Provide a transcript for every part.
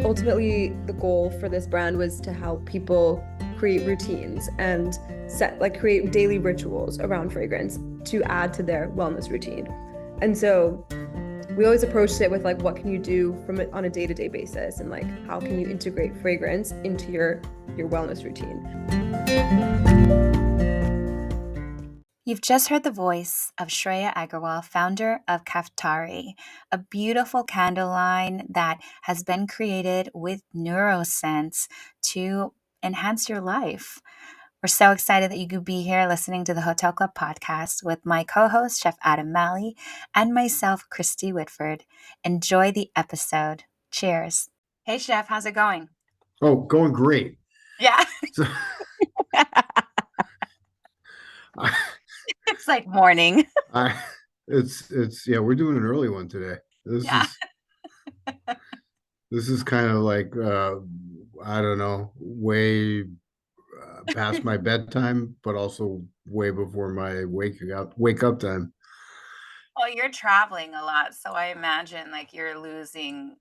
ultimately the goal for this brand was to help people create routines and create daily rituals around fragrance to add to their wellness routine. And so we always approached it with like, what can you do on a day-to-day basis, and like, how can you integrate fragrance into your wellness routine? You've just heard the voice of Shreya Aggarwal, founder of CAFTARI, a beautiful candle line that has been created with neuroscience to enhance your life. We're so excited that you could be here listening to the Hotel Club podcast with my co-host, Chef Adam Malley, and myself, Kristy Whitford. Enjoy the episode. Cheers. Hey, Chef, how's it going? Oh, going great. Yeah. So, It's like morning. it's we're doing an early one today. This is kind of like I don't know, way past my bedtime, but also way before my wake up time. Well, you're traveling a lot, so I imagine like you're losing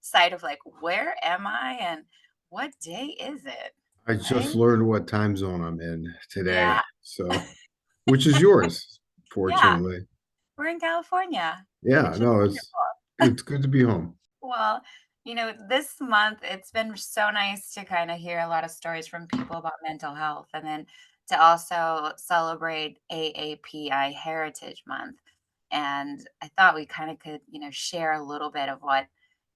sight of like, where am I and what day is it? I just learned what time zone I'm in today. Yeah. So, which is yours, Yeah, fortunately. we're in California, Yeah, which is no, wonderful. it's good to be home. Well, this month it's been so nice to kind of hear a lot of stories from people about mental health, and then to also celebrate AAPI Heritage Month. And I thought we kind of could, share a little bit of what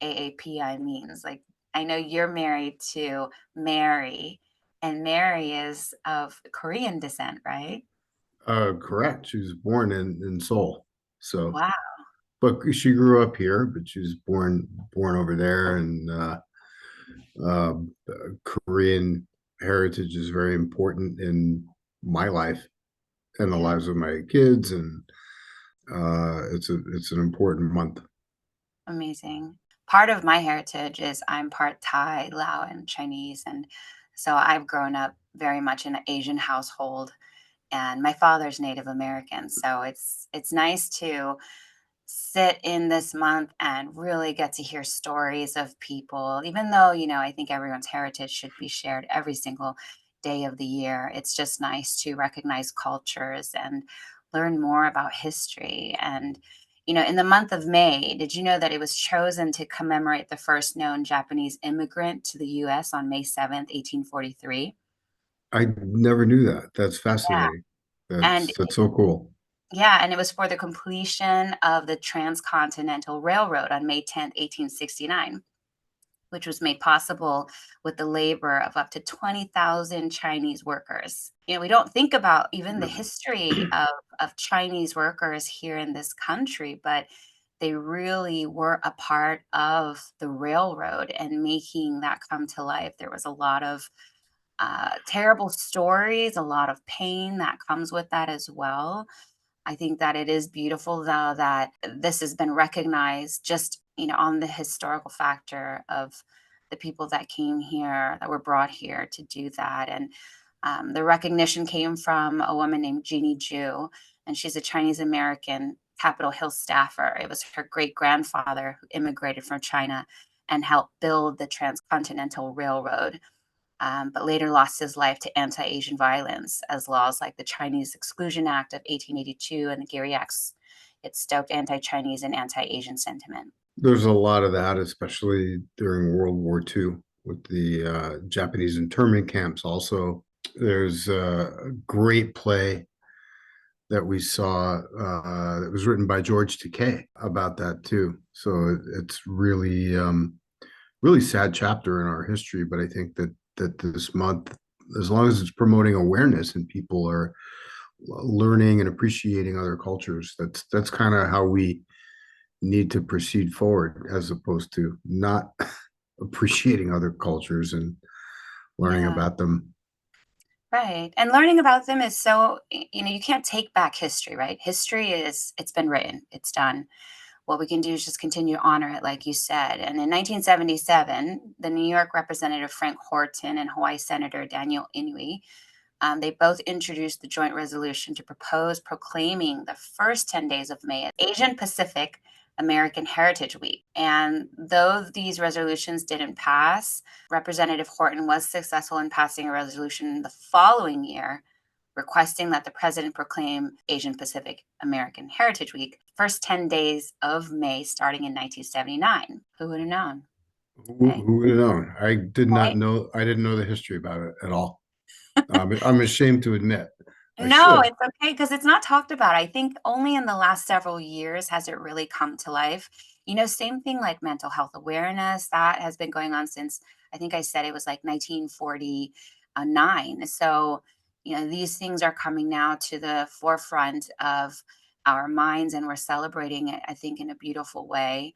AAPI means. Like, I know you're married to Mary, and Mary is of Korean descent, right? Correct. She was born in Seoul. So, Wow. but she grew up here, but she was born over there, and uh, Korean heritage is very important in my life and the lives of my kids, and it's an important month. Amazing. Part of my heritage is I'm part Thai, Lao, and Chinese. And so I've grown up very much in an Asian household, and my father's Native American. So it's nice to sit in this month and really get to hear stories of people, even though, I think everyone's heritage should be shared every single day of the year. It's just nice to recognize cultures and learn more about history. And, in the month of May, did you know that it was chosen to commemorate the first known Japanese immigrant to the US on May 7th, 1843? I never knew that. That's Yeah. fascinating. And That's so cool. Yeah, and it was for the completion of the Transcontinental Railroad on May 10th, 1869, which was made possible with the labor of up to 20,000 Chinese workers. We don't think about even the history of Chinese workers here in this country, but they really were a part of the railroad and making that come to life. There was a lot of terrible stories, a lot of pain that comes with that as well. I think that it is beautiful, though, that this has been recognized just, on the historical factor of the people that came here, that were brought here to do that. And the recognition came from a woman named Jeannie Ju, and she's a Chinese American Capitol Hill staffer. It was her great grandfather who immigrated from China and helped build the Transcontinental Railroad, but later lost his life to anti-Asian violence, as laws like the Chinese Exclusion Act of 1882 and the Geary Acts, it stoked anti-Chinese and anti-Asian sentiment. There's a lot of that, especially during World War II with the Japanese internment camps. Also, there's a great play that we saw that was written by George Takei about that too. So it's really really sad chapter in our history, but I think that this month, as long as it's promoting awareness and people are learning and appreciating other cultures, that's kind of how we need to proceed forward, as opposed to not appreciating other cultures and learning about them. Right. And learning about them is so, you can't take back history, right? History it's been written, it's done. What we can do is just continue to honor it, like you said. And in 1977, the New York Representative Frank Horton and Hawaii Senator Daniel Inouye, they both introduced the joint resolution to propose proclaiming the first 10 days of May as Asian Pacific American Heritage Week. And though these resolutions didn't pass, Representative Horton was successful in passing a resolution the following year requesting that the president proclaim Asian Pacific American Heritage Week first 10 days of May starting in 1979. Who would have known? Who would have known? I did not Right? know. I didn't know the history about it at all. I'm ashamed to admit. I No, should. it's okay because it's not talked about. I think only in the last several years has it really come to life. Same thing like mental health awareness that has been going on since I think I said it was like 1949. So, these things are coming now to the forefront of our minds and we're celebrating it, I think, in a beautiful way.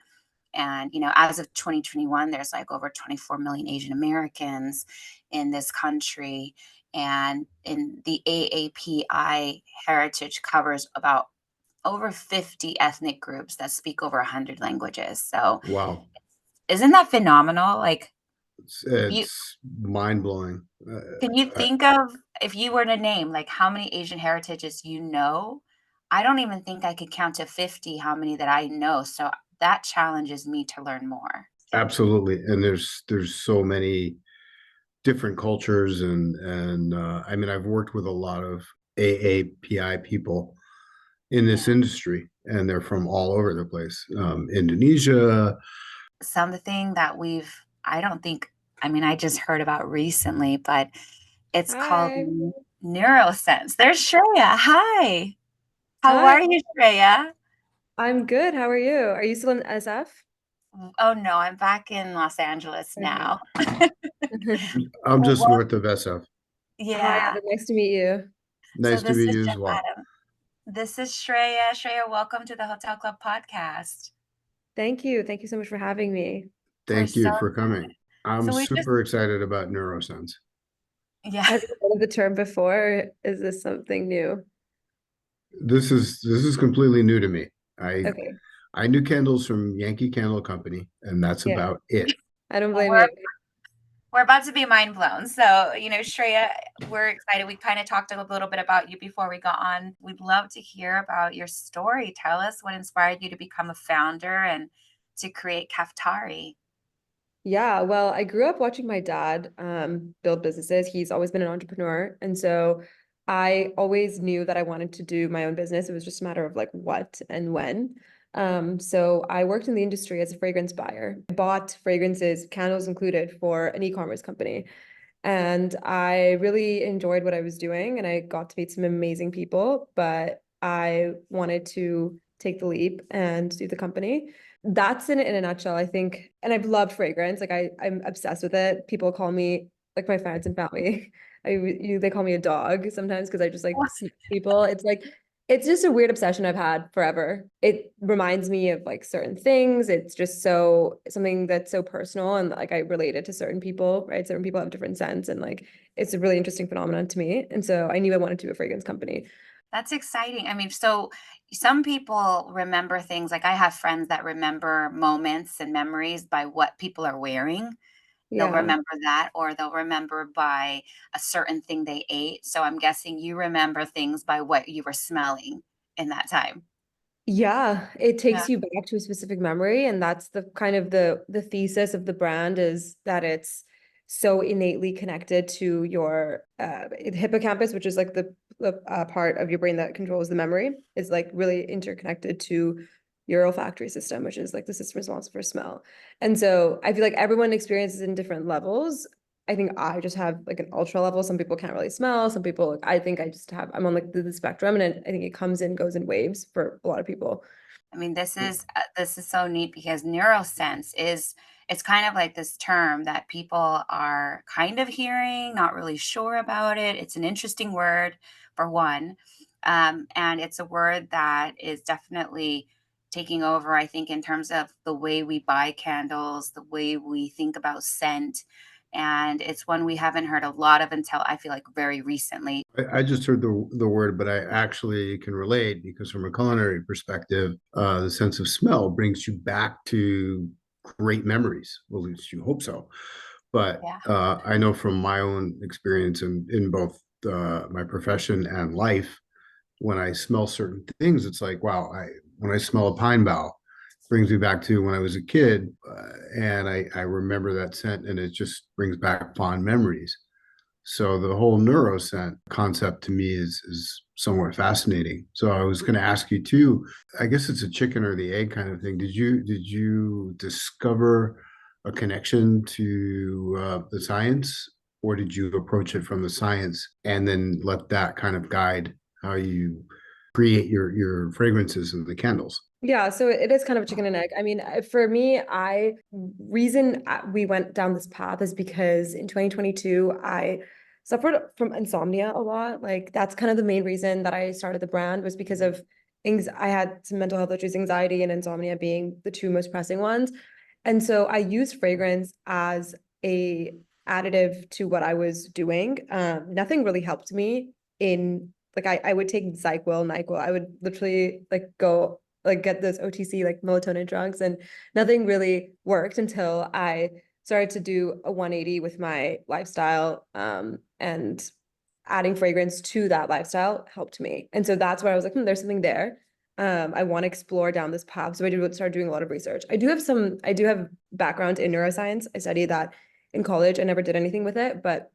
And, as of 2021, there's like over 24 million Asian Americans in this country. And in the AAPI Heritage covers about over 50 ethnic groups that speak over 100 languages. So Wow. isn't that phenomenal? Like, you It's mind blowing. can you think of, if you were to name like how many Asian heritages I don't even think I could count to 50 how many that I know. So that challenges me to learn more. Absolutely. And there's so many different cultures and I mean I've worked with a lot of AAPI people in this industry and they're from all over the place. Indonesia. Something that I don't think, I just heard about recently, but it's called Hi. neuroscience. There's Shreya. Hi. How Hi. are you, Shreya? I'm good. How are you? Are you still in SF? Oh no, I'm back in Los Angeles Okay. now. I'm just Well, north of SF. Hi, yeah. Evan. Nice to meet you. So Nice to this meet is you as well. Adam. This is Shreya. Shreya, welcome to the Hotel Club podcast. Thank you. Thank you so much for having me. We're Thank so you for coming. I'm so we just super excited about Neurosense. yeah. Have you heard of the term before, or is this something new? This is completely new to me. I Okay. I knew candles from Yankee Candle Company, and that's Yeah. about it. I don't Well, blame we're you. we're about to be mind blown. So, Shreya, we're excited. We kind of talked a little bit about you before we got on. We'd love to hear about your story. Tell us what inspired you to become a founder and to create CAFTARI. Yeah, well, I grew up watching my dad build businesses. He's always been an entrepreneur. And so I always knew that I wanted to do my own business. It was just a matter of like what and when. So I worked in the industry as a fragrance buyer. I bought fragrances, candles included, for an e-commerce company. And I really enjoyed what I was doing and I got to meet some amazing people, but I wanted to take the leap and do the company. That's in it in a nutshell, I think. And I've loved fragrance. Like I'm obsessed with it. People call me, like my friends and family, they call me a dog sometimes because I just like smell people. It's like it's just a weird obsession I've had forever. It reminds me of like certain things. It's just so something that's so personal and like I relate it to certain people, right? Certain people have different scents and like it's a really interesting phenomenon to me. And so I knew I wanted to do a fragrance company. That's exciting. So some people remember things like I have friends that remember moments and memories by what people are wearing. They'll Yeah. remember that, or they'll remember by a certain thing they ate. So I'm guessing you remember things by what you were smelling in that time. Yeah, it Yeah. takes you back to a specific memory, and that's the kind of the thesis of the brand is that it's so innately connected to your hippocampus, which is like the part of your brain that controls the memory, is like really interconnected to your olfactory system, which is like the system responsible for smell. And so I feel like everyone experiences in different levels. I think I just have like an ultra level. Some people can't really smell. Some people, like, I think I just have, I'm on like the spectrum, and I think it comes and goes in waves for a lot of people. This is so neat because neurosense is it's kind of like this term that people are kind of hearing, not really sure about it. It's an interesting word for one. And it's a word that is definitely taking over, I think, in terms of the way we buy candles, the way we think about scent. And it's one we haven't heard a lot of until I feel like very recently. I just heard the word, but I actually can relate because from a culinary perspective, the sense of smell brings you back to great memories. Well, at least you hope so. But Yeah. I know from my own experience in both my profession and life, when I smell certain things, it's like, wow, when I smell a pine bough, brings me back to when I was a kid, and I remember that scent, and it just brings back fond memories. So the whole neuroscent concept to me is somewhat fascinating. So I was going to ask you too. I guess it's a chicken or the egg kind of thing. Did you discover a connection to the science, or did you approach it from the science and then let that kind of guide how you create your fragrances and the candles? Yeah, so it is kind of chicken and egg. I mean, for me, reason we went down this path is because in 2022, I suffered from insomnia a lot. Like that's kind of the main reason that I started the brand was because of I had some mental health issues, anxiety and insomnia being the two most pressing ones. And so I used fragrance as a additive to what I was doing. Nothing really helped me in like I would take ZyQuil, NyQuil. I would literally like go like get those OTC like melatonin drugs and nothing really worked until I started to do a 180 with my lifestyle and adding fragrance to that lifestyle helped me. And so that's where I was like, there's something there. I want to explore down this path. So I did start doing a lot of research. I do have background in neuroscience. I studied that in college. I never did anything with it, but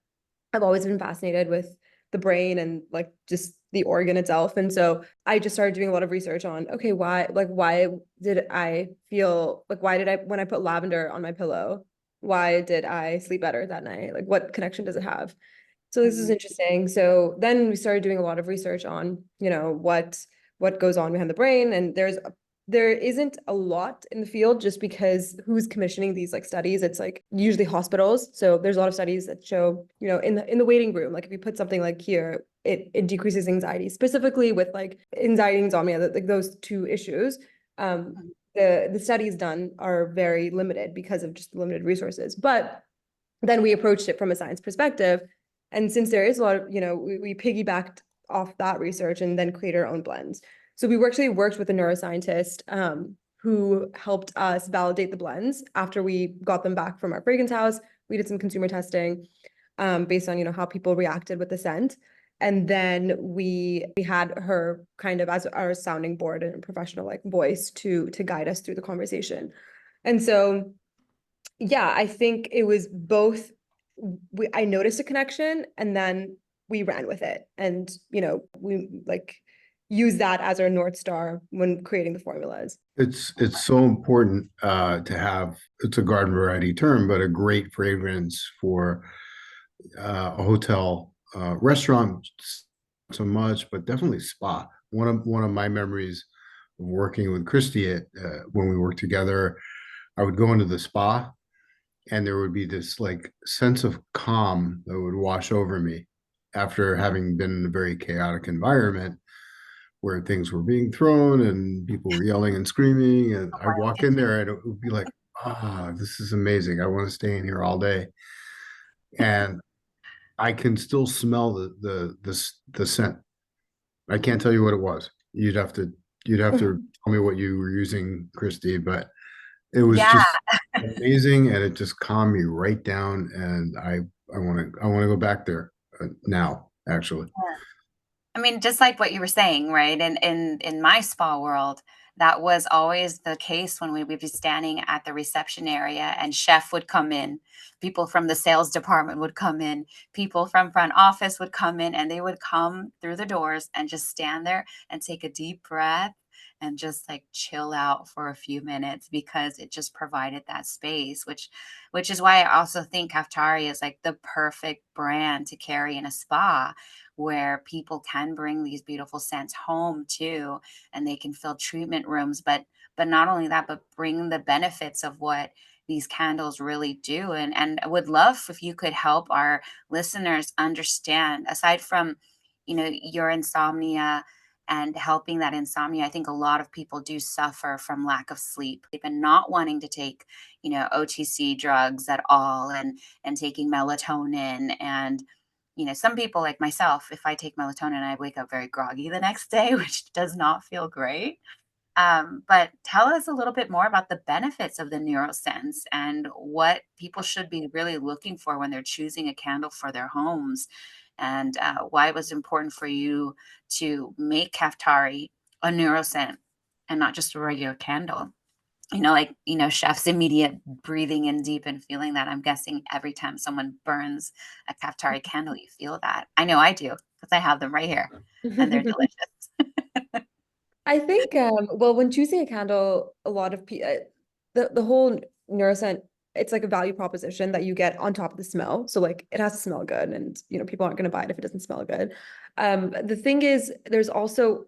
I've always been fascinated with the brain and like just the organ itself. And so I just started doing a lot of research on, okay, why did I feel like, why did I, when I put lavender on my pillow, why did I sleep better that night? Like what connection does it have? So this is interesting. So then we started doing a lot of research on, what goes on behind the brain. And there isn't a lot in the field just because who's commissioning these like studies? It's like usually hospitals. So there's a lot of studies that show, in the waiting room, like if you put something like here, it decreases anxiety, specifically with like anxiety and insomnia, like those two issues. The studies done are very limited because of just limited resources. But then we approached it from a science perspective. And since there is a lot of, we piggybacked off that research and then create our own blends. So we actually worked with a neuroscientist who helped us validate the blends after we got them back from our fragrance house. We did some consumer testing based on, how people reacted with the scent. And then we had her kind of as our sounding board and professional like voice to guide us through the conversation. And so yeah, I think it was both. I noticed a connection and then we ran with it. And, we like use that as our North Star when creating the formulas. It's so important to have, it's a garden variety term, but a great fragrance for a hotel, restaurant, so much, but definitely spa. One of my memories of working with Kristy when we worked together, I would go into the spa and there would be this like sense of calm that would wash over me after having been in a very chaotic environment where things were being thrown and people were yelling and screaming. And I walk in there and it would be like, this is amazing. I want to stay in here all day. And I can still smell the scent. I can't tell you what it was. You'd have to tell me what you were using, Kristy, but it was Yeah. just amazing and it just calmed me right down. And I want to go back there now, actually. I mean, just like what you were saying, right? And in my spa world, that was always the case when we would be standing at the reception area and chef would come in, people from the sales department would come in, people from front office would come in, and they would come through the doors and just stand there and take a deep breath and just like chill out for a few minutes because it just provided that space, which is why I also think Kaftari is like the perfect brand to carry in a spa where people can bring these beautiful scents home too, and they can fill treatment rooms, but not only that, but bring the benefits of what these candles really do. And I would love if you could help our listeners understand, aside from, your insomnia and helping that insomnia. I think a lot of people do suffer from lack of sleep. They've been not wanting to take, OTC drugs at all and taking melatonin. And some people like myself, if I take melatonin, I wake up very groggy the next day, which does not feel great. But tell us a little bit more about the benefits of the neurosense and what people should be really looking for when they're choosing a candle for their homes, and why it was important for you to make Kaftari a neuroscent and not just a regular candle. like, chef's immediate breathing in deep and feeling that. I'm guessing every time someone burns a CAFTARI candle, you feel that. I know I do because I have them right here and they're delicious. I think, well, when choosing a candle, a lot of people, the whole neuroscent, it's like a value proposition that you get on top of the smell. So like it has to smell good, and people aren't going to buy it if it doesn't smell good. The thing is, there's also,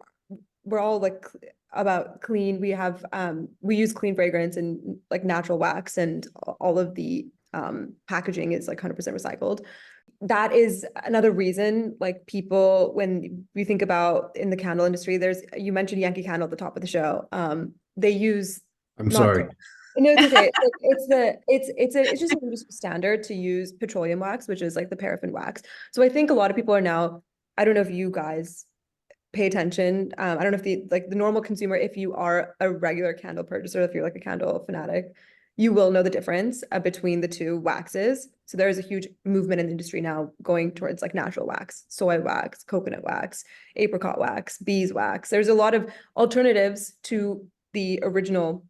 we're all like about clean. We use clean fragrance and like natural wax, and all of the packaging is like 100% recycled. That is another reason, like people, when we think about in the candle industry, you mentioned Yankee Candle at the top of the show. They use I'm not sorry. to, no, it's okay. It's just an industry standard to use petroleum wax, which is like the paraffin wax. So I think a lot of people are now, I don't know if you guys pay attention. I don't know if the normal consumer, if you are a regular candle purchaser, if you're like a candle fanatic, you will know the difference between the two waxes. So there is a huge movement in the industry now going towards like natural wax, soy wax, coconut wax, apricot wax, beeswax. There's a lot of alternatives to the original,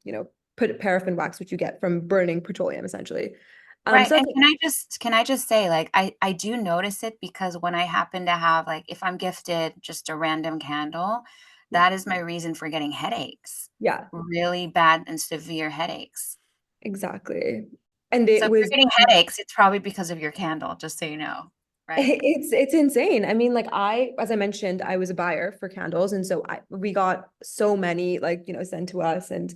put paraffin wax, which you get from burning petroleum, essentially. Right. So And that's, can I just say, like, I do notice it because when I happen to have, like, if I'm gifted just a random candle, yeah, that is my reason for getting headaches, yeah, really bad and severe headaches. exactly. And So it if you're was getting headaches, it's probably because of your candle, just so you know, right? It's insane. I mean, like as I mentioned, I was a buyer for candles, and so we got so many like sent to us, and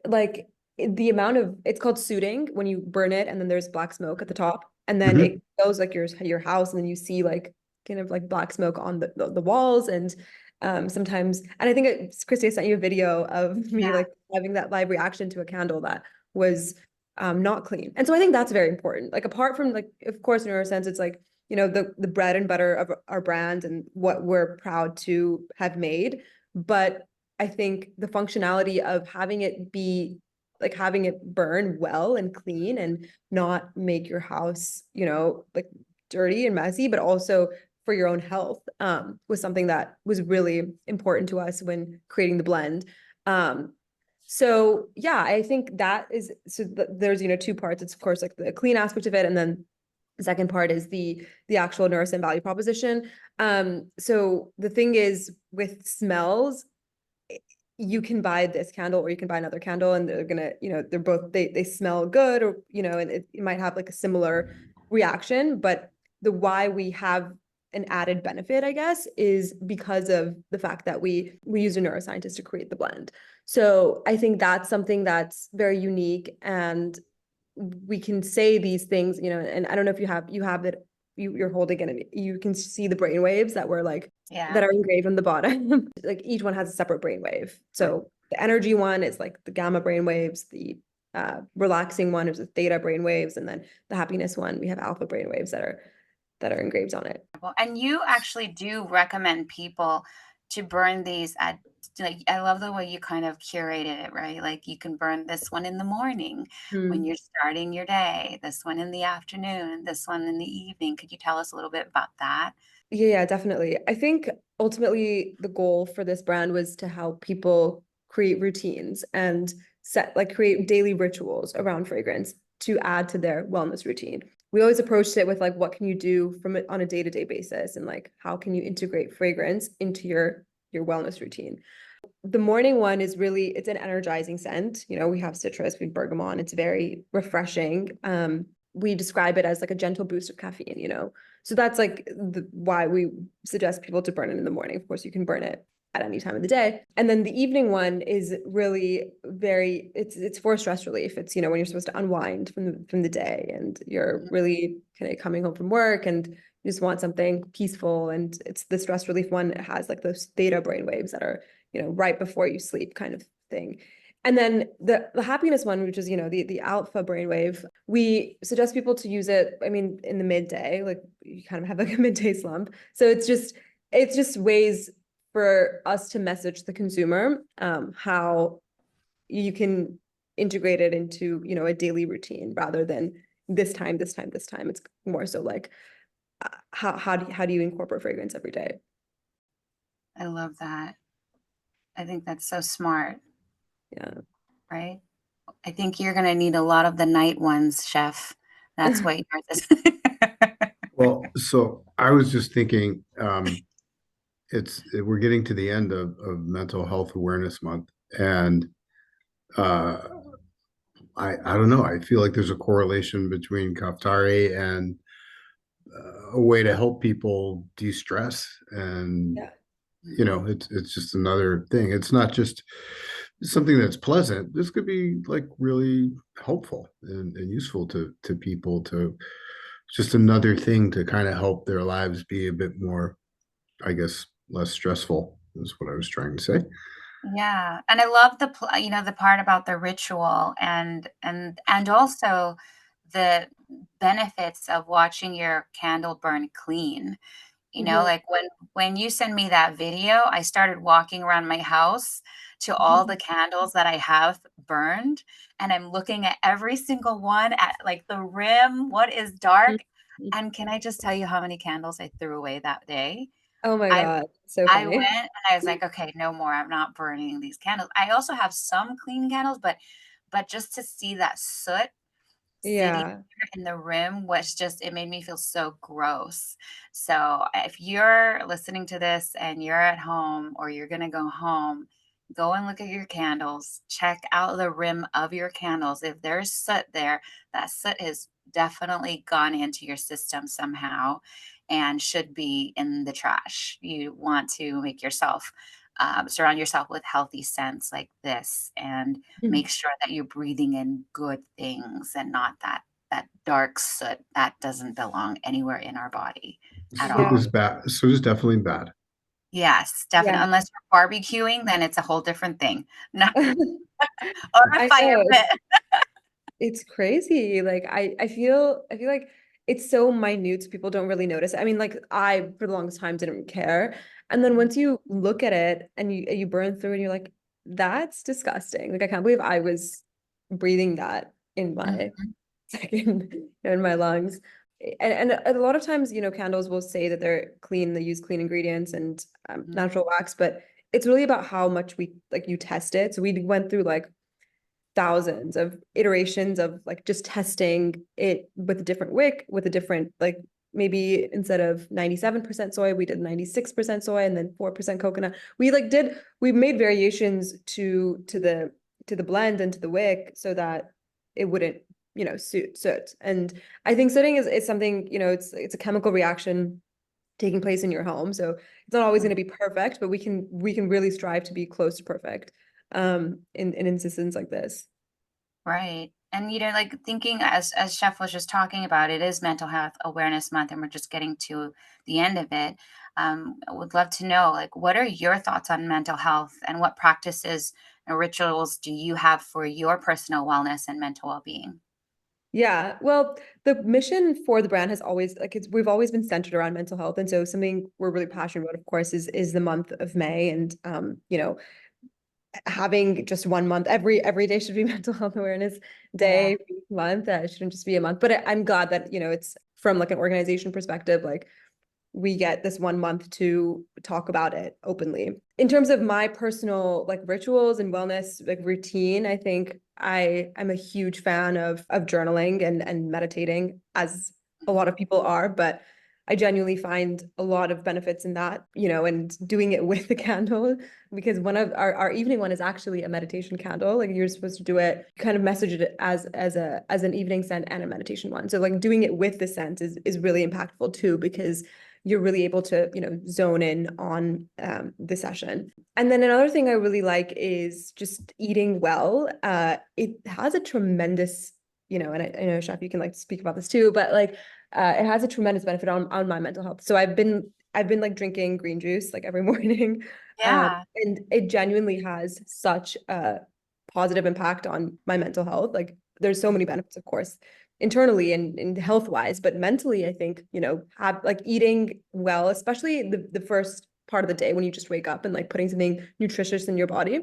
like the amount of, it's called sooting when you burn it, and then there's black smoke at the top, and then Mhm. it goes like your house, and then you see like kind of like black smoke on the walls, and sometimes, and I think Kristy sent you a video of me Yeah. like having that live reaction to a candle that was not clean, and so I think that's very important. Like apart from like, of course, in our sense, it's like the bread and butter of our brand and what we're proud to have made. But I think the functionality of having it be like having it burn well and clean and not make your house, like dirty and messy, but also for your own health, was something that was really important to us when creating the blend. So yeah, I think that is, there's, two parts. It's of course like the clean aspect of it, and then the second part is the actual neuroscience value proposition. So the thing is with smells, you can buy this candle or you can buy another candle, and they're gonna, they're both, they smell good, or and it might have like a similar reaction, but the why we have an added benefit, I guess, is because of the fact that we use a neuroscientist to create the blend. So I think that's something that's very unique, and we can say these things, and I don't know if you have it, you're holding it, and you can see the brain waves that were like Yeah. that are engraved on the bottom. Like each one has a separate brain wave. So the energy one is like the gamma brain waves, the relaxing one is the theta brain waves, and then the happiness one, we have alpha brain waves that are engraved on it. And you actually do recommend people to burn these at, like, I love the way you kind of curated it, right? Like you can burn this one in the morning when Mm. you're starting your day, this one in the afternoon, this one in the evening. Could you tell us a little bit about that? Yeah, definitely. I think ultimately the goal for this brand was to help people create routines and create daily rituals around fragrance to add to their wellness routine. We always approached it with like, what can you do from it on a day-to-day basis, and like how can you integrate fragrance into your wellness routine. The morning one is really, it's an energizing scent. We have citrus, we have bergamot. It's very refreshing. We describe it as like a gentle boost of caffeine, so that's like why we suggest people to burn it in the morning. Of course, you can burn it at any time of the day. And then the evening one is really very, it's for stress relief. It's, when you're supposed to unwind from the day, and you're really kind of coming home from work and you just want something peaceful. And it's the stress relief one. It has like those theta brain waves that are, right before you sleep kind of thing. And then the happiness one, which is, the alpha brainwave, we suggest people to use it, I mean, in the midday, like you kind of have like a midday slump. So it's just ways for us to message the consumer how you can integrate it into, a daily routine rather than this time, this time, this time. It's more so like how do you incorporate fragrance every day? I love that. I think that's so smart, Yeah. right? I think you're gonna need a lot of the night ones, chef. That's what yours is. Well, so I was just thinking, we're getting to the end of Mental Health Awareness Month, and uh, I don't know. I feel like there's a correlation between CAFTARI and a way to help people de-stress, and Yeah. it's just another thing. It's not just something that's pleasant. This could be like really helpful and useful to people, to just another thing to kind of help their lives be a bit more, I guess, less stressful is what I was trying to say. Yeah, and I love the part about the ritual and also the benefits of watching your candle burn clean. Mhm. Like when you send me that video, I started walking around my house to all the candles that I have burned, and I'm looking at every single one at like the rim, what is dark, Mhm. and can I just tell you how many candles I threw away that day? Oh my I God, so I funny. went and I was like, "Okay, no more. I'm not burning these candles." I also have some clean candles, but just to see that soot sitting Yeah. in the rim was just it made me feel so gross. So, if you're listening to this and you're at home or you're gonna go home, go and look at your candles. Check out the rim of your candles. If there's soot there, that soot has definitely gone into your system somehow and should be in the trash. You want to make yourself surround yourself with healthy scents like this and make sure that you're breathing in good things and not that dark soot that doesn't belong anywhere in our body at Soot all. Yeah. is bad. Soot is definitely bad. Yes, Yeah. definitely. Unless you're barbecuing, then it's a whole different thing. No, or a I fire know. pit. It's crazy. Like I feel like it's so minute, so people don't really notice. I mean, like I for the longest time didn't care. And then once you look at it and you burn through and you're like, that's disgusting. Like I can't believe I was breathing that in my Mhm, second in my lungs. And a lot of times, candles will say that they're clean, they use clean ingredients and mhm, natural wax, but it's really about how much we like you test it. So we went through like thousands of iterations of like just testing it with a different wick, with a different like maybe instead of 97% soy, we did 96% soy and then 4% coconut. We made variations to the blend and to the wick so that it wouldn't, suit soot. And I think sooting is something, it's a chemical reaction taking place in your home. So it's not always going to be perfect, but we can really strive to be close to perfect in instances like this. right. And like thinking as Chef was just talking about, it is Mental Health Awareness Month, and we're just getting to the end of it. I would love to know, like, what are your thoughts on mental health, and what practices and rituals do you have for your personal wellness and mental well-being? Yeah, well, the mission for the brand has always like we've always been centered around mental health, and so something we're really passionate about, of course, is the month of May, and having just 1 month, every day should be Mental Health Awareness Yeah. Day, month. It shouldn't just be a month, but I'm glad that it's from like an organization perspective, like we get this 1 month to talk about it openly. In terms of my personal like rituals and wellness like routine, I think I'm a huge fan of journaling and meditating, as a lot of people are, but I genuinely find a lot of benefits in that, and doing it with a candle, because one of our evening one is actually a meditation candle. Like you're supposed to do it, kind of message it as an evening scent and a meditation one. So like doing it with the scent is really impactful too, because you're really able to, zone in on the session. And then another thing I really like is just eating well. It has a tremendous, and I know Chef, you can like speak about this too, but like it has a tremendous benefit on my mental health. So I've been like drinking green juice like every morning, Yeah. and it genuinely has such a positive impact on my mental health. Like there's so many benefits, of course, internally and health wise, but mentally, I think, have like eating well, especially the first part of the day when you just wake up and like putting something nutritious in your body,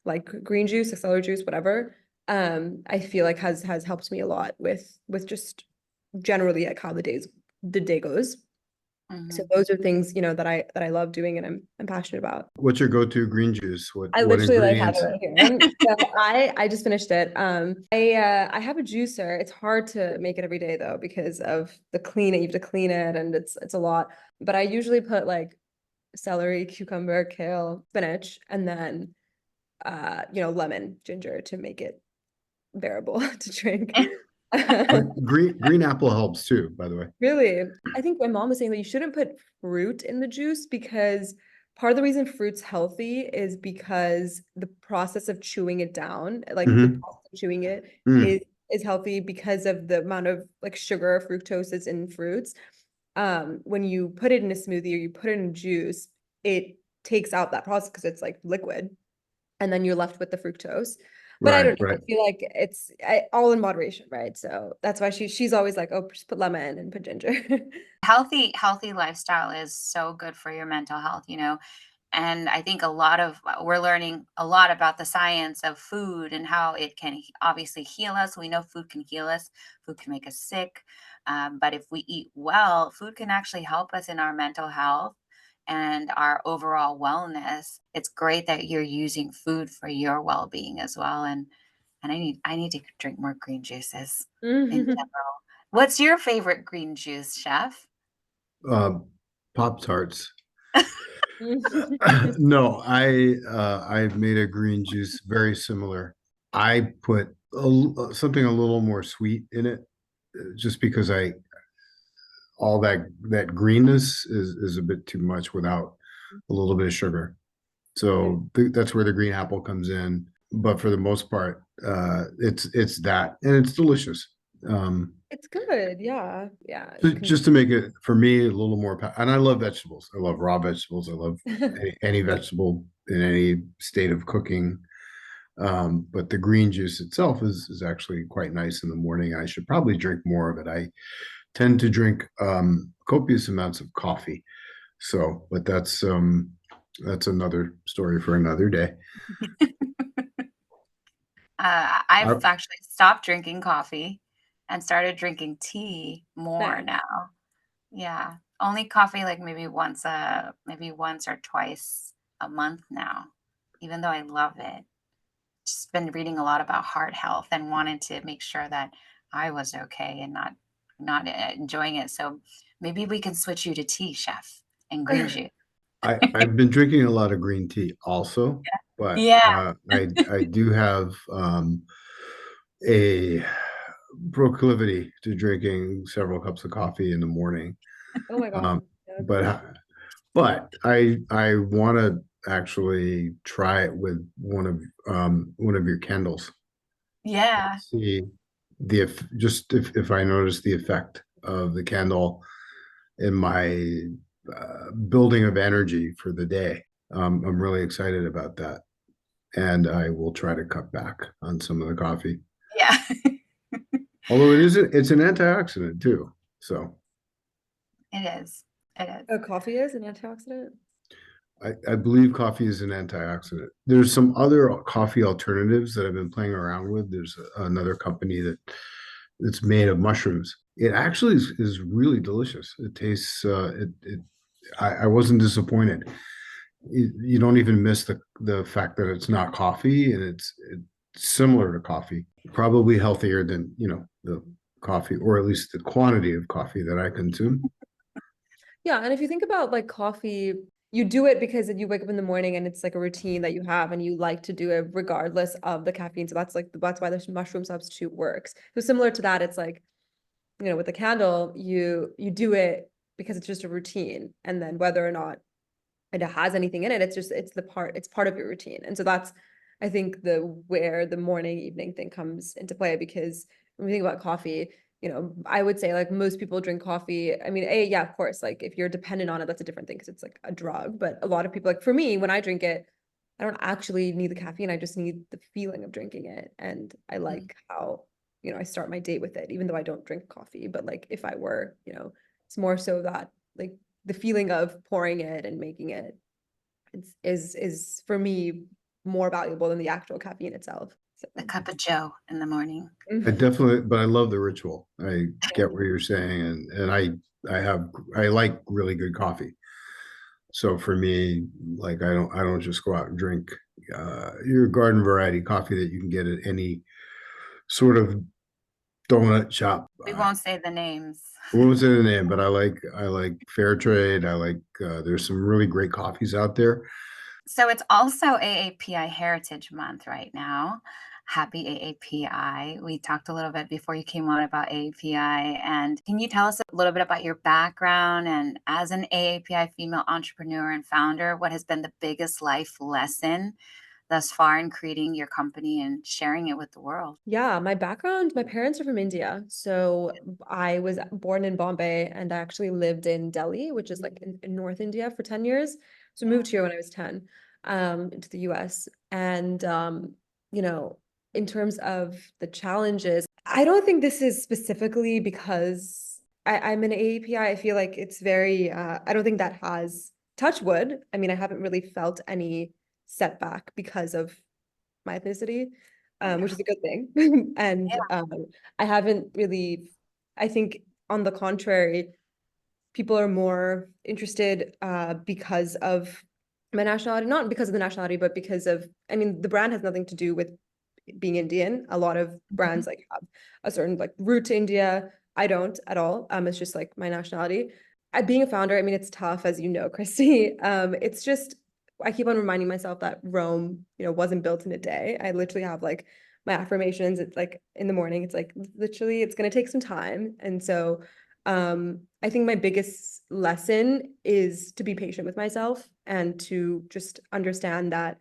like green juice, celery juice, whatever. I feel like has helped me a lot with just generally like how the day goes. So Mhm. those are things, that I love doing and I'm passionate about. What's your go-to green juice? I What literally like have it ingredients? right here. So I just finished it. I have a juicer. It's hard to make it every day though because of the cleaning. You have to clean it and it's a lot. But I usually put like celery, cucumber, kale, spinach, and then lemon, ginger to make it bearable to drink. Green apple helps too, by the way. Really? I think my mom was saying that you shouldn't put fruit in the juice because part of the reason fruit's healthy is because the process of chewing it down, like the Hmm. process of chewing it Mm, is healthy because of the amount of like sugar, fructose is in fruits. When you put it in a smoothie or you put it in juice, it takes out that process because it's like liquid and then you're left with the fructose. But I right, don't know. I right. feel like it's all in moderation, right? So that's why she's always like, oh, just put lemon and put ginger. Healthy lifestyle is so good for your mental health, and I think we're learning a lot about the science of food and how it can obviously heal us. We know food can heal us, food can make us sick. But if we eat well, food can actually help us in our mental health and our overall wellness. It's great that you're using food for your well-being as well. And I need to drink more green juices in general. What's your favorite green juice, chef? Uh, Pop Tarts. No, I've made a green juice very similar. I put something a little more sweet in it, just because I all that greenness is a bit too much without a little bit of sugar. So that's where the green apple comes in. But for the most part, it's that, and it's delicious. Um, It's good. Yeah. Yeah. You just, can. just to make it for me a little more, and I love vegetables. I love raw vegetables. I love any vegetable in any state of cooking. But the green juice itself is actually quite nice in the morning. I should probably drink more of it. I tend to drink copious amounts of coffee. So, but that's another story for another day. I've I, actually stopped drinking coffee and started drinking tea more Nice. now. Yeah. Only coffee like maybe once or twice a month now, even though I love it. Just been reading a lot about heart health and wanted to make sure that I was okay and not enjoying it. So maybe we can switch you to tea, chef, and green juice. I've been drinking a lot of green tea also, but Yeah. I do have a proclivity to drinking several cups of coffee in the morning. Oh my God. Um, Yeah. but but I want to actually try it with one of your candles. Yeah. See just if I notice the effect of the candle in my building of energy for the day. I'm really excited about that, and I will try to cut back on some of the coffee. Yeah. Although it's an antioxidant too. So It is. It is. Oh, coffee is an antioxidant. I believe coffee is an antioxidant. There's some other coffee alternatives that I've been playing around with. There's another company that's made of mushrooms. It actually is really delicious. It tastes I wasn't disappointed. You don't even miss the fact that it's not coffee, and it's similar to coffee, probably healthier than the coffee, or at least the quantity of coffee that I consume. Yeah, and if you think about like coffee, you do it because you wake up in the morning and it's like a routine that you have and you like to do it regardless of the caffeine. So that's why the mushroom substitute works. So similar to that, it's like, with the candle, you do it because it's just a routine. And then whether or not it has anything in it, it's part of your routine. And so that's I think where the morning evening thing comes into play because when we think about coffee, I would say like most people drink coffee. I mean, yeah, of course, like if you're dependent on it, that's a different thing because it's like a drug. But a lot of people, like for me, when I drink it, I don't actually need the caffeine. I just need the feeling of drinking it. And I like how, I start my day with it, even though I don't drink coffee. But like if I were, it's more so that like the feeling of pouring it and making it is for me more valuable than the actual caffeine itself. The cup of joe in the morning. I definitely, but I love the ritual. I get what you're saying, and I like really good coffee. So for me, like I don't just go out and drink your garden variety coffee that you can get at any sort of donut shop. We won't say the names. What was the name? But I like fair trade. I like there's some really great coffees out there. So it's also AAPI Heritage Month right now. Happy AAPI. We talked a little bit before you came on about AAPI. And can you tell us a little bit about your background and as an AAPI female entrepreneur and founder, what has been the biggest life lesson thus far in creating your company and sharing it with the world? Yeah, my background, my parents are from India. So I was born in Bombay and I actually lived in Delhi, which is like in North India for 10 years. So moved here when I was 10, into the US. And you know, in terms of the challenges, I don't think this is specifically because I'm an AAPI. I feel like it's very I don't think that has touch wood. I mean, I haven't really felt any setback because of my ethnicity, which is a good thing. And I haven't really, I think on the contrary, people are more interested because of my nationality, not because of the nationality, but because of, I mean, the brand has nothing to do with being Indian. A lot of brands like have a certain like root to India. I don't at all. It's just like my nationality. Being a founder, I mean, it's tough, as you know, Kristy. It's just I keep on reminding myself that Rome, wasn't built in a day. I literally have like my affirmations. It's like in the morning. It's like literally, it's gonna take some time. And so, I think my biggest lesson is to be patient with myself and to just understand that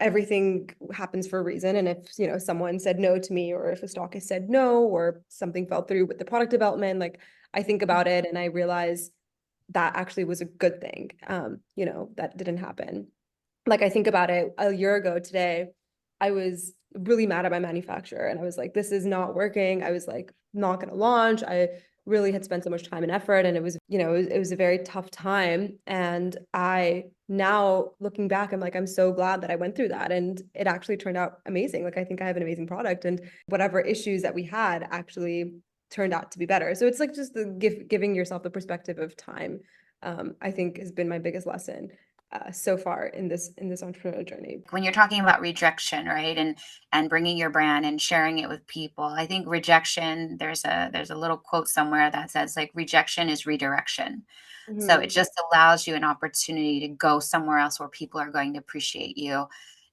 everything happens for a reason. And if, someone said no to me, or if a stockist said no, or something fell through with the product development, like I think about it and I realize that actually was a good thing, that didn't happen. Like I think about it a year ago today, I was really mad at my manufacturer and I was like, this is not working. I was like, not going to launch. I really had spent so much time and effort and it was, it was a very tough time. And I now looking back, I'm like, I'm so glad that I went through that and it actually turned out amazing. Like I think I have an amazing product and whatever issues that we had actually turned out to be better. So it's like just the giving yourself the perspective of time, I think has been my biggest lesson so far in this entrepreneurial journey. When you're talking about rejection, right, and bringing your brand and sharing it with people, I think rejection. There's a little quote somewhere that says like rejection is redirection. So it just allows you an opportunity to go somewhere else where people are going to appreciate you.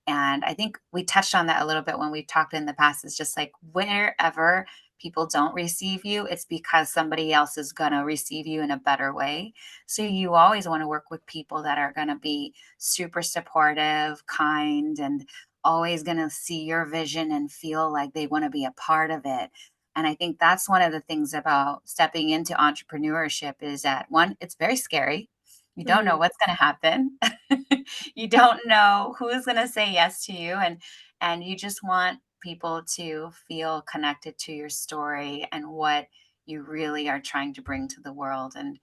And I think we touched on that a little bit when we talked in the past. It's just like wherever people don't receive you, it's because somebody else is going to receive you in a better way. So you always want to work with people that are going to be super supportive, kind, and always going to see your vision and feel like they want to be a part of it. And I think that's one of the things about stepping into entrepreneurship is that one, it's very scary. You don't know what's going to happen. You don't know who is going to say yes to you, and you just want people to feel connected to your story and what you really are trying to bring to the world. And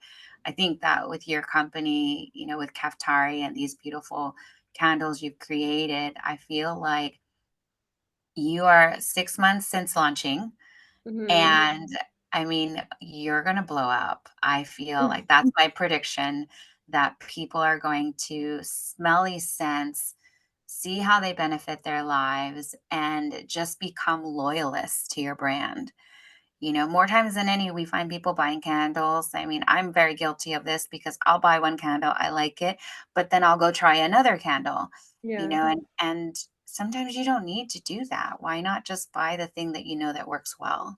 I think that with your company, with CAFTARI and these beautiful candles you've created, I feel like you are 6 months since launching. And I mean, you're going to blow up. I feel like that's my prediction, that people are going to smell these scents, see how they benefit their lives, and just become loyalists to your brand. More times than any, we find people buying candles. I mean, I'm very guilty of this because I'll buy one candle, I like it, but then I'll go try another candle, and sometimes you don't need to do that. Why not just buy the thing that you know that works well?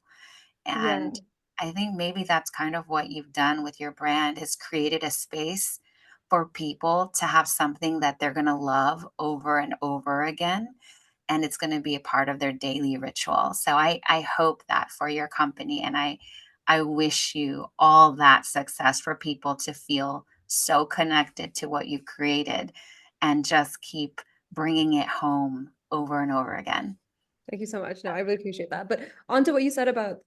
Yeah. And I think maybe that's kind of what you've done with your brand is created a space for people to have something that they're going to love over and over again. And it's going to be a part of their daily ritual. So I hope that for your company. And I wish you all that success for people to feel so connected to what you've created and just keep bringing it home over and over again. Thank you so much. No, I really appreciate that. But on to what you said about,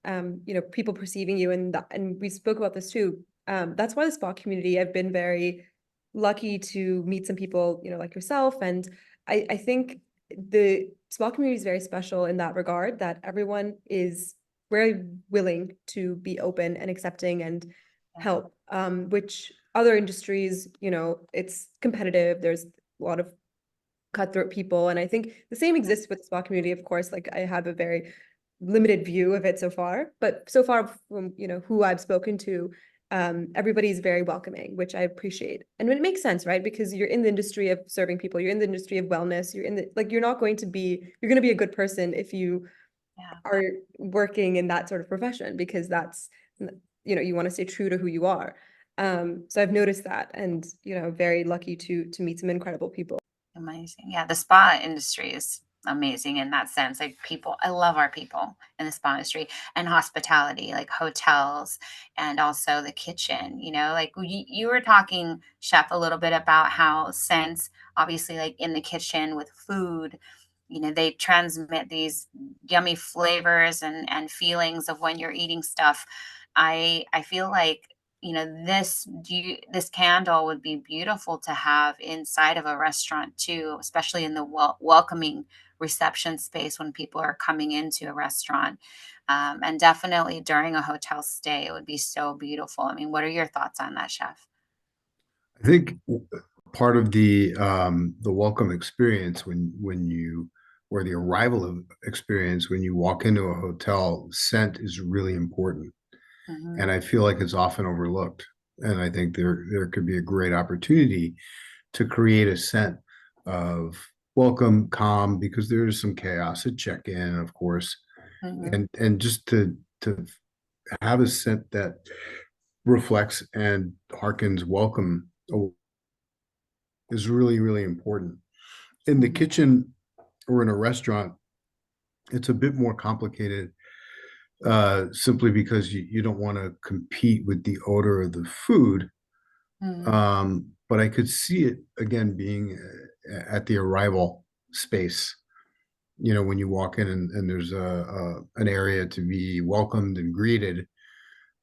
people perceiving you and we spoke about this too. That's why the spa community, I've been very lucky to meet some people, like yourself. And I think spa community is very special in that regard, that everyone is very willing to be open and accepting and help, which other industries, it's competitive. There's a lot of cutthroat people. And I think the same exists with the spa community, of course. Like, I have a very limited view of it so far, but so far from, who I've spoken to, everybody's very welcoming, which I appreciate. And it makes sense, right? Because you're in the industry of serving people, you're in the industry of wellness, you're going to be a good person if you are working in that sort of profession, because that's, you want to stay true to who you are. So I've noticed that, and, very lucky to meet some incredible people. Amazing. Yeah, the spa industry is amazing in that sense. Like, I love our people in the spa industry and hospitality, like hotels, and also the kitchen. Like you were talking, chef, a little bit about how scents, obviously, like in the kitchen with food, they transmit these yummy flavors and feelings of when you're eating stuff. I feel like, this candle would be beautiful to have inside of a restaurant too, especially in the welcoming reception space when people are coming into a restaurant. And definitely during a hotel stay, it would be so beautiful. I mean, what are your thoughts on that, chef? I think part of the welcome experience or the arrival of experience when you walk into a hotel, scent is really important. Mhm. And I feel like it's often overlooked. And I think there could be a great opportunity to create a scent of welcome, calm, because there's some chaos at check-in, of course, and just to have a scent that reflects and harkens welcome is really, really important. In the kitchen or in a restaurant, it's a bit more complicated, simply because you don't want to compete with the odor of the food. But I could see it again being at the arrival space. When you walk in and there's an area to be welcomed and greeted.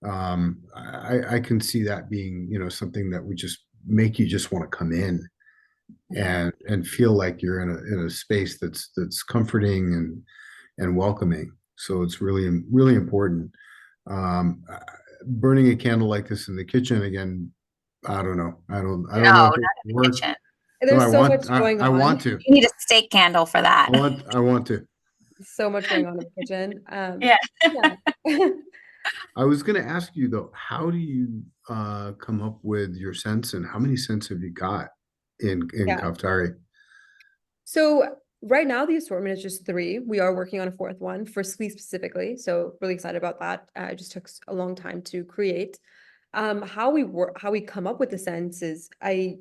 I can see that being, something that would just make you just want to come in and feel like you're in a space that's comforting and welcoming. So it's really, really important. Burning a candle like this in the kitchen again, I don't know. I don't No, know not if it in the works. kitchen. There's No, so much going I on. want to. You need a steak candle for that. I want to. So much going on in the kitchen. Yeah. Yeah. I was going to ask you though, how do you come up with your scents, and how many scents have you got in Yeah. CAFTARI? So right now the assortment is just 3. We are working on a 4th one for sleep specifically. So really excited about that. It just took a long time to create. How we come up with the scents is I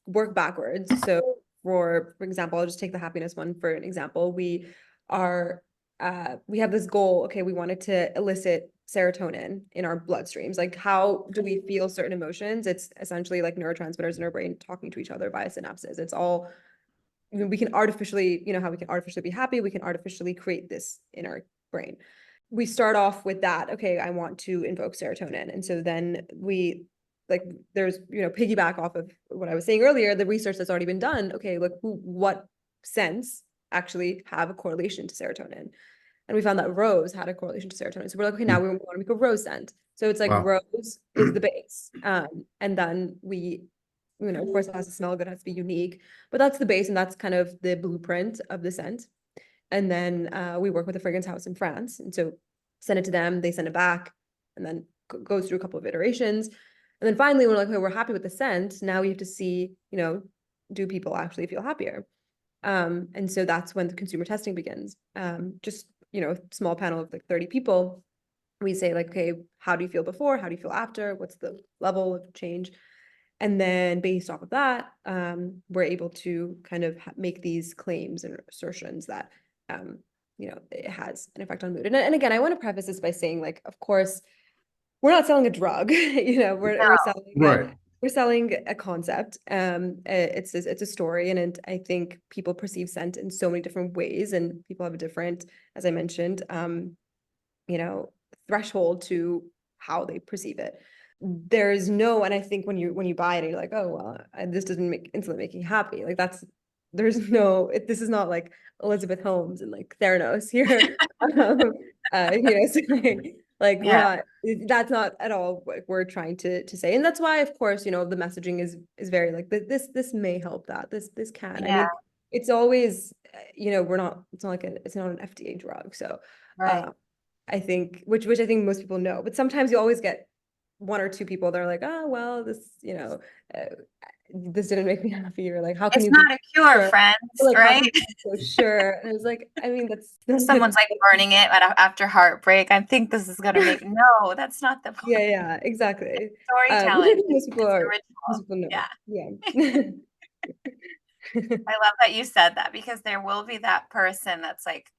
work backwards. So for example, I'll just take the happiness one for an example. We have this goal. Okay, we wanted to elicit serotonin in our bloodstreams. Like, how do we feel certain emotions? It's essentially like neurotransmitters in our brain talking to each other via synapses. It's all, we can artificially, how we can artificially be happy, we can artificially create this in our brain. We start off with that. Okay, I want to invoke serotonin. And so then there's, piggyback off of what I was saying earlier, the research that's already been done. Okay, look, what scents actually have a correlation to serotonin? And we found that rose had a correlation to serotonin. So we're like, okay, now we want to make a rose scent. So it's like, Wow. rose is the base. And then we, of course, it has to smell good, it has to be unique, but that's the base, and that's kind of the blueprint of the scent. And then we work with a fragrance house in France. And so send it to them, they send it back, and then goes through a couple of iterations. And then finally, we're like, okay, we're happy with the scent. Now we have to see, do people actually feel happier? And so that's when the consumer testing begins. Just, small panel of like 30 people. We say like, okay, how do you feel before? How do you feel after? What's the level of change? And then based off of that, we're able to kind of make these claims and assertions that, it has an effect on mood. And again, I want to preface this by saying, like, of course, we're not selling a drug, we're selling Right. we're selling a concept. It's a story, and I think people perceive scent in so many different ways, and people have a different, as I mentioned, threshold to how they perceive it. And I think when you buy it, you're like, oh well, this doesn't instantly make you happy. Like, that's this is not like Elizabeth Holmes and like Theranos here. So like we're Yeah. not, that's not at all what we're trying to say. And that's why, of course, the messaging is very like this may help that. This can. I Yeah. mean, it's always, it's not like it's not an FDA drug. So Right. I think, which I think most people know, but sometimes you always get one or two people that are like, oh, well, uh, this didn't make me happy, or like, how can It's you be not a cure, sure? friends, Like, how can right? you be so sure? And I was like, I mean, that's Someone's like burning it after heartbreak. I think this is gonna make no, that's not the point. yeah, exactly. Storytelling. Most people It's the are, most ritual. people know. Yeah. Yeah. I love that you said that, because there will be that person that's like,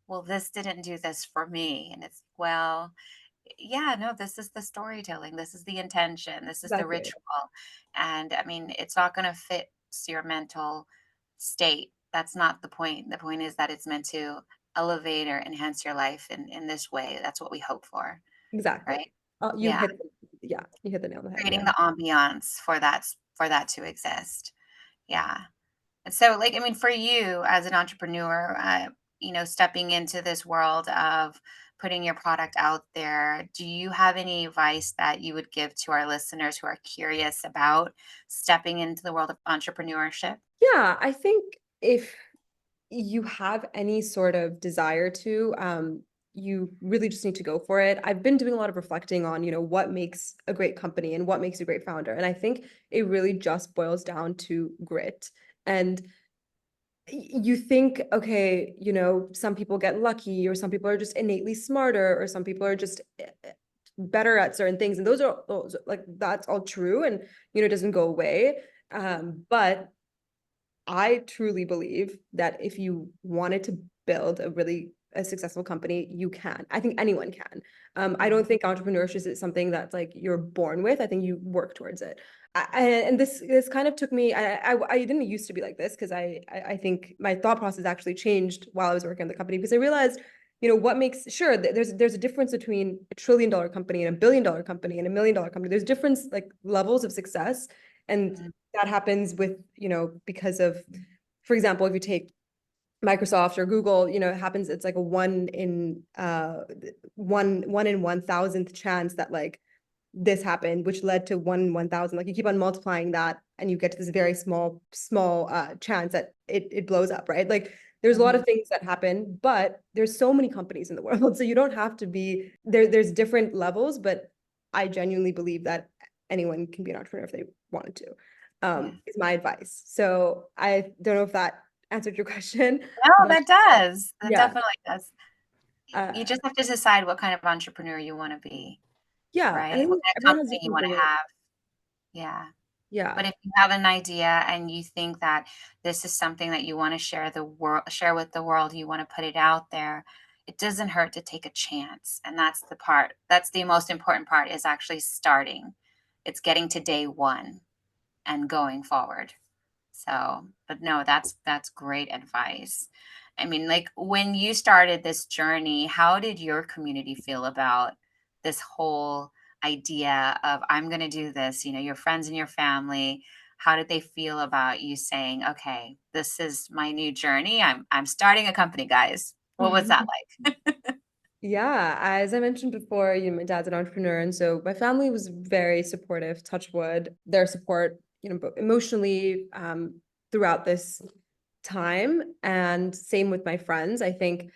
well, this didn't do this for me. And it's, well, yeah, no, this is the storytelling. This is the intention. This is the Exactly. ritual. And I mean, it's not going to fit your mental state. That's not the point. The point is that it's meant to elevate or enhance your life in this way. That's what we hope for, Exactly. right? You Yeah. hit, yeah, you hit the nail on the head. Creating Yeah. the ambiance for that to exist. Yeah. And so, like, I mean, for you as an entrepreneur, stepping into this world of putting your product out there, do you have any advice that you would give to our listeners who are curious about stepping into the world of entrepreneurship? Yeah, I think if you have any sort of desire to, you really just need to go for it. I've been doing a lot of reflecting on, what makes a great company and what makes a great founder. And I think it really just boils down to grit. And you think, okay, some people get lucky, or some people are just innately smarter, or some people are just better at certain things. And those like, that's all true. And, it doesn't go away. But I truly believe that if you wanted to build a successful company, you can. I think anyone can. I don't think entrepreneurship is something that's like you're born with. I think you work towards it. And this kind of took me. I didn't used to be like this, because I think my thought process actually changed while I was working on the company, because I realized, what makes sure that there's a difference between $1 trillion company and $1 billion company and $1 million company. There's different like levels of success, and that happens with, because of, for example, if you take Microsoft or Google, it happens, it's like a one in 1,000th chance that like this happened, which led to 1 in 1,000. Like you keep on multiplying that and you get to this very small chance that it blows up, right? Like there's a lot of things that happen, but there's so many companies in the world. So you don't have to be there. There's different levels, but I genuinely believe that anyone can be an entrepreneur if they wanted to. Is my advice. So I don't know if that answered your question, No, but that does. That yeah. definitely does. You just Uh, have to decide what kind of entrepreneur you want to be, yeah. And I right? What think kind of everyone has company you different want to goals. have. Yeah. But Yeah. if you have an idea and you think that this is something that you want to share with the world, you want to put it out there, it doesn't hurt to take a chance. And that's the most important part, is actually starting. It's getting to day one and going forward. So, but no, that's great advice. I mean, like, when you started this journey, how did your community feel about this whole idea of, I'm going to do this? Your friends and your family, how did they feel about you saying, okay, this is my new journey. I'm starting a company, guys. What was that like? Yeah, as I mentioned before, my dad's an entrepreneur, and so my family was very supportive, touch wood. Their support, emotionally, throughout this time, and same with my friends. I think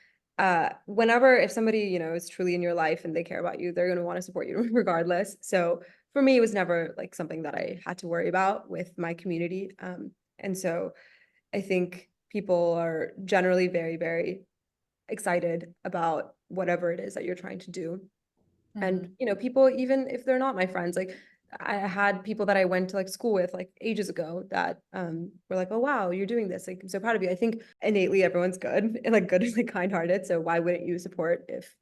whenever, if somebody, is truly in your life and they care about you, they're going to want to support you regardless. So for me, it was never like something that I had to worry about with my community. And so I think people are generally very, very excited about whatever it is that you're trying to do. And, people, even if they're not my friends, like I had people that I went to like school with like ages ago that were like, oh, wow, you're doing this. Like, I'm so proud of you. I think innately everyone's good and like good and like kind-hearted. So why wouldn't you support if,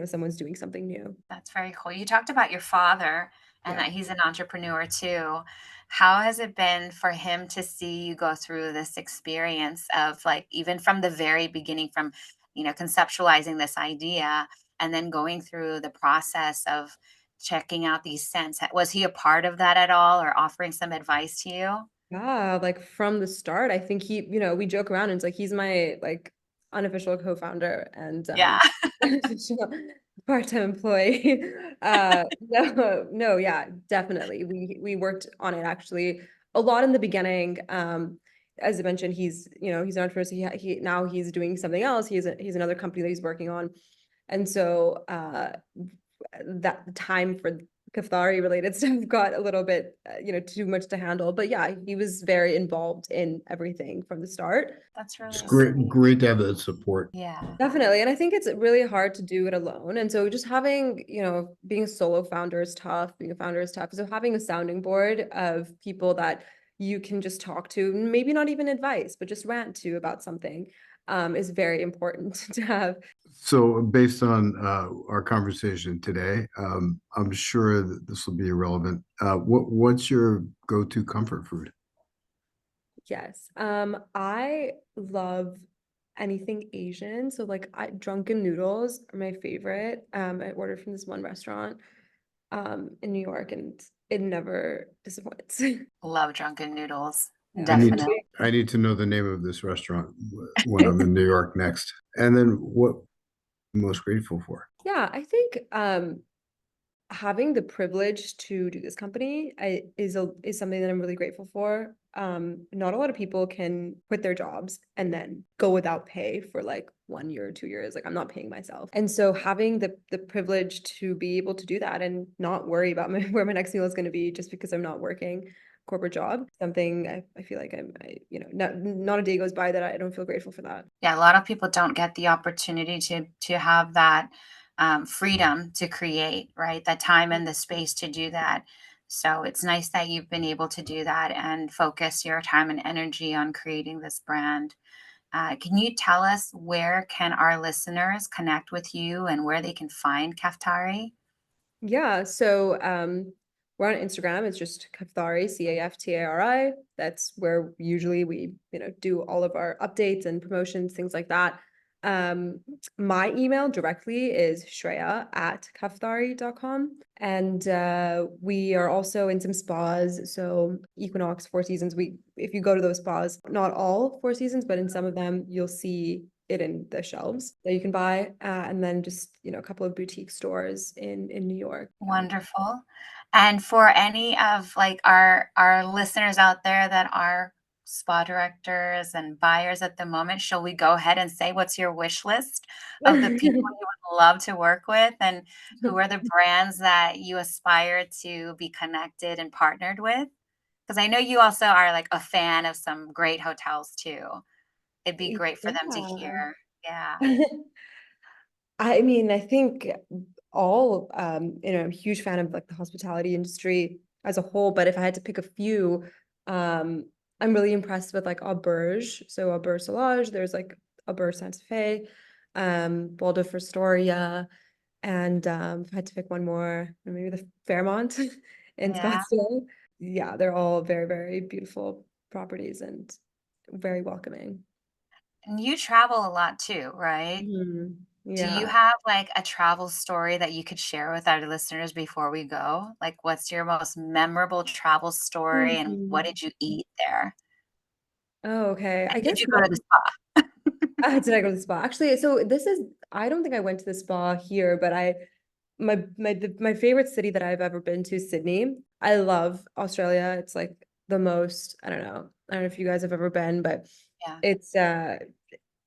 someone's doing something new? That's very cool. You talked about your father and Yeah. that he's an entrepreneur too. How has it been for him to see you go through this experience of, like, even from the very beginning, from, conceptualizing this idea and then going through the process of checking out these scents? Was he a part of that at all, or offering some advice to you? Yeah, like from the start, I think he, we joke around and it's like he's my like unofficial co-founder and Yeah. unofficial part-time employee. No, yeah, definitely. We worked on it actually a lot in the beginning. As I mentioned, he's an entrepreneur, so he now he's doing something else. He's another company that he's working on. And so that time for CAFTARI related stuff got a little bit, too much to handle. But yeah, he was very involved in everything from the start. That's It's really great, sweet. great to have that support. Yeah. Definitely. And I think it's really hard to do it alone. And so just having, being a solo founder is tough, being a founder is tough. So having a sounding board of people that you can just talk to, maybe not even advice, but just rant to about something, is very important to have. So based on our conversation today, I'm sure that this will be irrelevant. What's your go-to comfort food? Yes. I love anything Asian. So like drunken noodles are my favorite. I ordered from this one restaurant in New York and it never disappoints. Love drunken noodles. Yeah. I need to, Definitely. I need to know the name of this restaurant when I'm in New York next. And then what I'm most grateful for? Yeah, I think having the privilege to do this company is something that I'm really grateful for. Not a lot of people can quit their jobs and then go without pay for like 1 year or 2 years. Like I'm not paying myself. And so having the privilege to be able to do that and not worry about where my next meal is going to be just because I'm not working corporate job, something I feel like not a day goes by that I don't feel grateful for that. Yeah, a lot of people don't get the opportunity to have that freedom to create, right? That time and the space to do that. So it's nice that you've been able to do that and focus your time and energy on creating this brand. Can you tell us where can our listeners connect with you and where they can find Kaftari? Yeah, so we're on Instagram. It's just Caftari, CAFTARI. That's where usually we, do all of our updates and promotions, things like that. My email directly is Shreya@kaftari.com. And we are also in some spas. So Equinox, Four Seasons, if you go to those spas, not all Four Seasons, but in some of them, you'll see it in the shelves that you can buy, and then just a couple of boutique stores in New York. Wonderful. And for any of like our listeners out there that are spa directors and buyers at the moment, shall we go ahead and say what's your wish list of the people you would love to work with and who are the brands that you aspire to be connected and partnered with? Because I know you also are like a fan of some great hotels too. It'd be great for them to hear. Yeah. I mean, I think all, I'm a huge fan of like the hospitality industry as a whole, but if I had to pick a few, I'm really impressed with like Auberge. So Auberge Solage, there's like Auberge Santa Fe, Waldorf Astoria, and if I had to pick one more, maybe the Fairmont in Yeah. Scottsdale. Yeah, they're all very, very beautiful properties and very welcoming. And you travel a lot too, right? Do you Yeah. have, like, a travel story that you could share with our listeners before we go? Like, what's your most memorable travel story, and what Mhm. did you eat there? Oh, okay. I And did guess you go to the spa? did I go to the spa? Actually, so I don't think I went to the spa here, but my favorite city that I've ever been to is Sydney. I love Australia. It's like the most, I don't know. I don't know if you guys have ever been, but Yeah. it's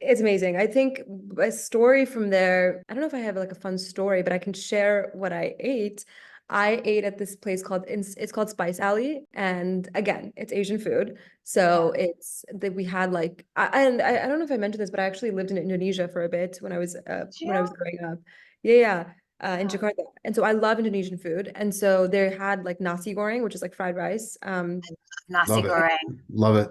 it's amazing. I think a story from there, I don't know if I have like a fun story, but I can share what I ate. I ate at this place it's called Spice Alley, and again, it's Asian food. Yeah. So it's that we had like and I don't know if I mentioned this, but I actually lived in Indonesia for a bit Did when I you? was growing up. Yeah, yeah. In Oh, Jakarta. And so I love Indonesian food. And so they had like nasi goreng, which is like fried rice. nasi Love it. goreng. Love it.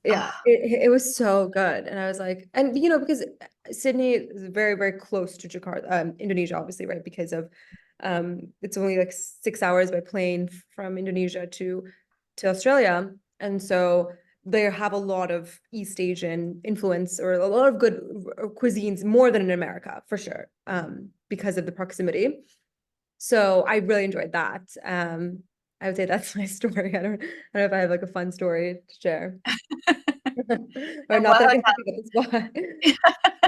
Yeah, Oh, it was so good. And I was like, and because Sydney is very, very close to Jakarta, Indonesia, obviously, right? Because of it's only like 6 hours by plane from Indonesia to Australia. And so they have a lot of East Asian influence or a lot of good cuisines, more than in America, for sure, because of the proximity. So I really enjoyed that. I would say that's my story. I don't know if I have like a fun story to share. Or And not what that I hotel? can think of the spot.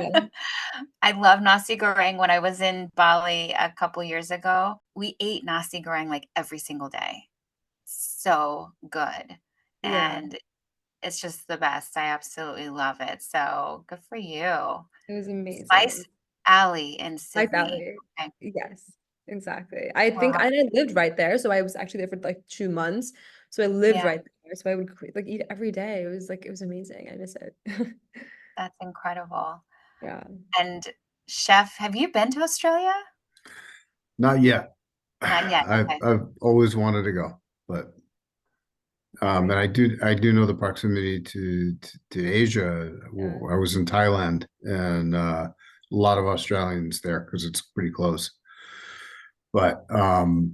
Yeah. I love nasi goreng. When I was in Bali a couple years ago, we ate nasi goreng like every single day. So good. Yeah, And it's just the best. I absolutely love it. So good for you. it was Spice amazing. Alley in Hi, Sydney. Valerie. Okay. Yes, exactly. I think Wow. I lived right there, so I was actually there for like 2 months. So I lived Yeah, right there. So I would like eat every day. It was amazing. I miss it. that's incredible. Yeah. And chef, have you been to Australia? Not yet. Not yet. I've Okay. I've always wanted to go, but and I do know the proximity to Asia. Yeah. I was in Thailand, and a lot of Australians there because it's pretty close. But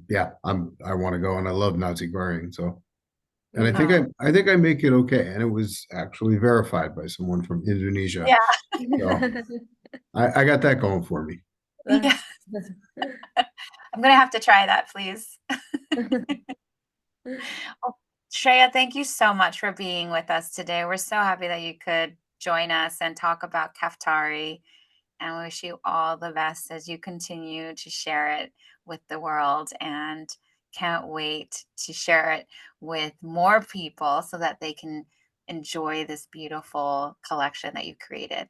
yeah, I want to go, and I love nasi goreng. So, and I think Oh, I think I make it okay, and it was actually verified by someone from Indonesia. yeah. So I got that going for me. Yeah. That's I'm gonna have to try that, please. Well, Shreya, thank you so much for being with us today. We're so happy that you could join us and talk about CAFTARI, and we wish you all the best as you continue to share it with the world, and can't wait to share it with more people so that they can enjoy this beautiful collection that you created.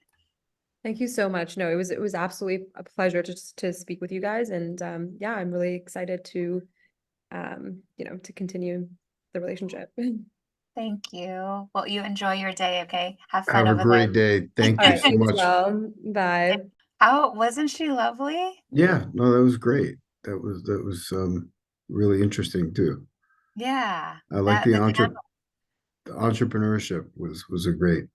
Thank you so much. No, it was absolutely a pleasure to speak with you guys, and yeah, I'm really excited to to continue the relationship. Thank you. Well, you enjoy your day, okay? Have fun Have a over there. great day. Thank All you right, so you as much. well. Bye. How wasn't she lovely? Yeah, no, that was great. That was really interesting too. Yeah, I like that the the candle. entrepreneurship was a great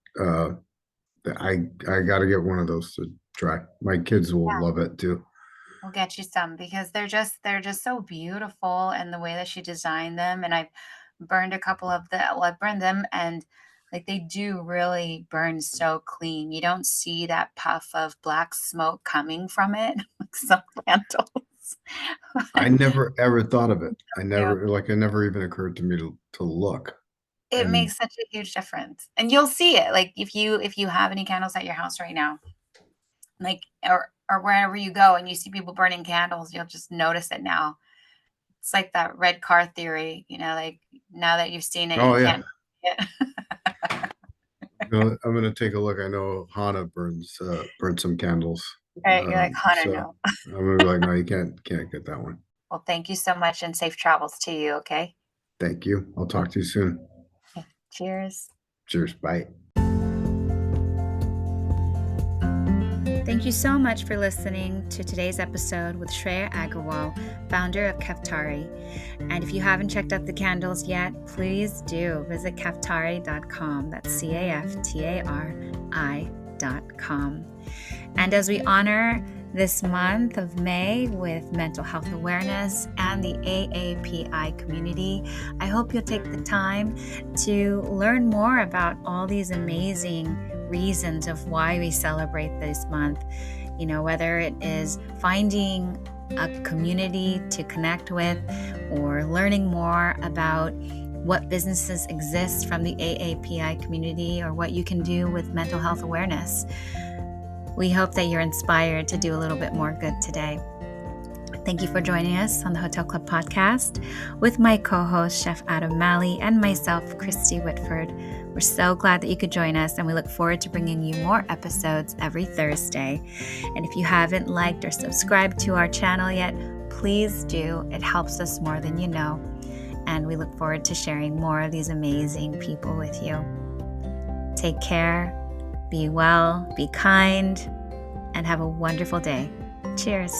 I got to get one of those to try. My kids will love it too. We'll get you some because they're just so beautiful, and the way that she designed them. And I've burned a couple of the well, I've burned them, and like they do really burn so clean. You don't see that puff of black smoke coming from it like some candles. I never ever thought of it. Yeah. It never even occurred to me to look. It And makes such a huge difference. And you'll see it. Like if you have any candles at your house right now, like or wherever you go and you see people burning candles, you'll just notice it now. It's like that red car theory, like now that you've seen it, oh you yeah, can't it. I'm gonna take a look. I know Hana burns some candles. Right? You're like, Hunter, So no. I'm gonna be like, no, you can't get that one. Well, thank you so much and safe travels to you, okay? Thank you. I'll talk to you soon. Okay. Cheers. Cheers. Bye. Thank you so much for listening to today's episode with Shreya Aggarwal, founder of CAFTARI. And if you haven't checked out the candles yet, please do visit caftari.com. That's CAFTARI.com. And as we honor this month of May with mental health awareness and the AAPI community, I hope you'll take the time to learn more about all these amazing reasons of why we celebrate this month. Whether it is finding a community to connect with or learning more about what businesses exist from the AAPI community or what you can do with mental health awareness. We hope that you're inspired to do a little bit more good today. Thank you for joining us on the Hotel Club podcast with my co-host, Chef Adam Malley, and myself, Kristy Whitford. We're so glad that you could join us, and we look forward to bringing you more episodes every Thursday. And if you haven't liked or subscribed to our channel yet, please do. It helps us more than you know. And we look forward to sharing more of these amazing people with you. Take care, be well, be kind, and have a wonderful day. Cheers.